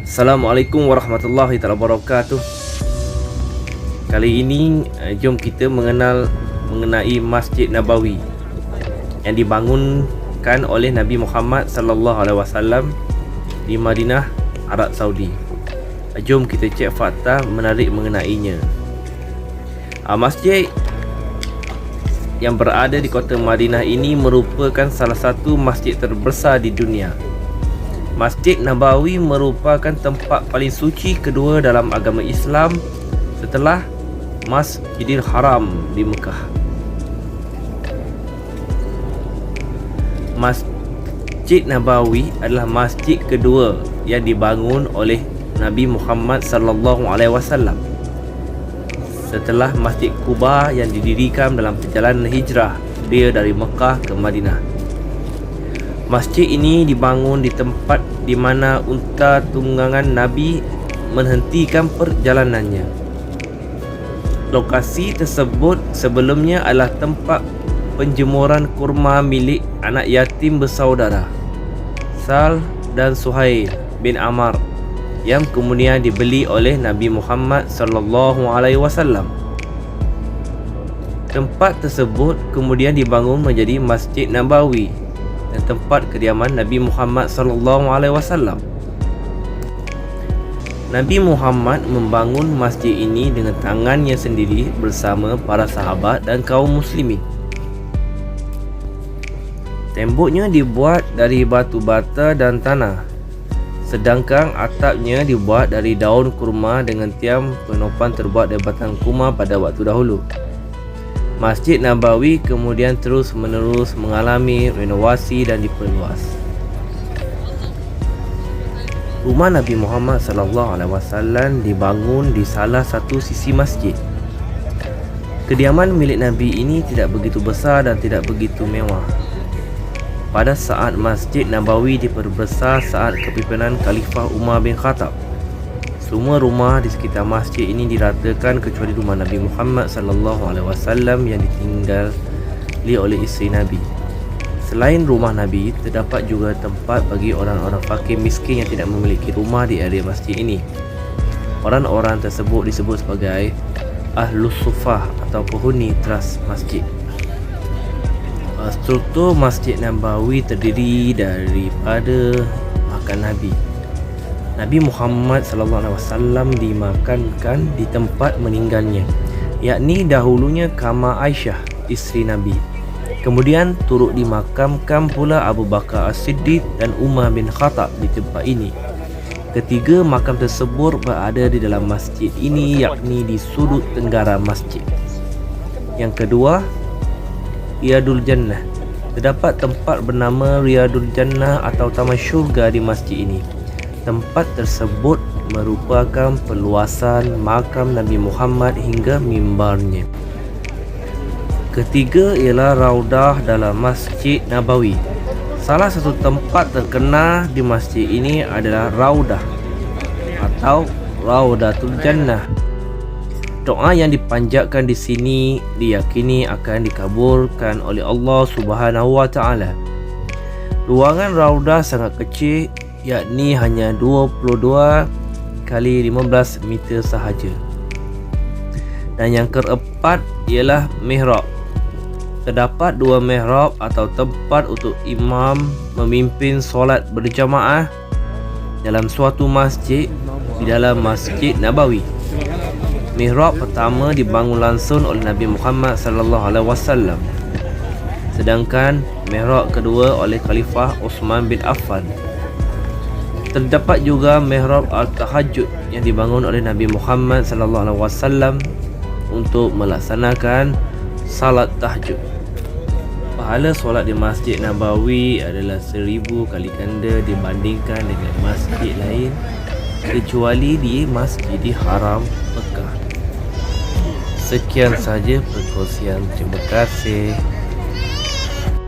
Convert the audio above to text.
Assalamualaikum warahmatullahi wabarakatuh. Kali ini jom kita mengenai Masjid Nabawi yang dibangunkan oleh Nabi Muhammad sallallahu alaihi wasallam di Madinah, Arab Saudi. Jom kita cek fakta menarik mengenainya. Masjid yang berada di kota Madinah ini merupakan salah satu masjid terbesar di dunia. Masjid Nabawi merupakan tempat paling suci kedua dalam agama Islam setelah Masjidil Haram di Mekah. Masjid Nabawi adalah masjid kedua yang dibangun oleh Nabi Muhammad sallallahu alaihi wasallam setelah Masjid Quba yang didirikan dalam perjalanan hijrah dia dari Mekah ke Madinah. Masjid ini dibangun di tempat di mana unta tunggangan Nabi menghentikan perjalanannya. Lokasi tersebut sebelumnya adalah tempat penjemuran kurma milik anak yatim bersaudara Sal dan Suhail bin Amr yang kemudian dibeli oleh Nabi Muhammad sallallahu alaihi wasallam. Tempat tersebut kemudian dibangun menjadi Masjid Nabawi dan tempat kediaman Nabi Muhammad sallallahu alaihi wasallam. Nabi Muhammad membangun masjid ini dengan tangannya sendiri bersama para sahabat dan kaum muslimin. Temboknya dibuat dari batu bata dan tanah, sedangkan atapnya dibuat dari daun kurma dengan tiang penopan terbuat dari batang kurma pada waktu dahulu. Masjid Nabawi kemudian terus-menerus mengalami renovasi dan diperluas. Rumah Nabi Muhammad sallallahu alaihi wasallam dibangun di salah satu sisi masjid. Kediaman milik Nabi ini tidak begitu besar dan tidak begitu mewah. Pada saat Masjid Nabawi diperbesar saat kepimpinan Khalifah Umar bin Khattab, semua rumah di sekitar masjid ini diratakan kecuali rumah Nabi Muhammad sallallahu alaihi wasallam yang ditinggali oleh isteri Nabi. Selain rumah Nabi, terdapat juga tempat bagi orang-orang fakir miskin yang tidak memiliki rumah di area masjid ini. Orang-orang tersebut disebut sebagai Ahlus Sufah atau penghuni teras masjid. Struktur Masjid Nabawi terdiri daripada makam Nabi. Nabi Muhammad sallallahu alaihi wasallam dimakamkan di tempat meninggalnya, yakni dahulunya kamar Aisyah, isteri Nabi. Kemudian turut dimakamkan pula Abu Bakar As-Siddiq dan Umar bin Khattab di tempat ini. Ketiga makam tersebut berada di dalam masjid ini, yakni di sudut tenggara masjid. Yang kedua, Riyadul Jannah. Terdapat tempat bernama Riyadul Jannah atau Taman Syurga di masjid ini. Tempat tersebut merupakan perluasan makam Nabi Muhammad hingga mimbarnya. Ketiga ialah Raudah dalam Masjid Nabawi. Salah satu tempat terkenal di masjid ini adalah Raudah atau Raudatul Jannah. Doa yang dipanjatkan di sini diyakini akan dikabulkan oleh Allah Subhanahu wa taala. Ruangan Raudah sangat kecil, yakni hanya 22 kali 15 meter sahaja. Dan yang keempat ialah mihrab. Terdapat dua mihrab atau tempat untuk imam memimpin solat berjamaah dalam suatu masjid di dalam Masjid Nabawi. Mihrab pertama dibangun langsung oleh Nabi Muhammad sallallahu alaihi wasallam, sedangkan mihrab kedua oleh Khalifah Uthman bin Affan. Terdapat juga mihrab al-tahajjud yang dibangun oleh Nabi Muhammad sallallahu alaihi wasallam untuk melaksanakan salat tahajud. Pahala solat di Masjid Nabawi adalah 1000 kali ganda dibandingkan dengan masjid lain kecuali di Masjidil Haram Mekah. Sekian saja perkongsian. Terima kasih.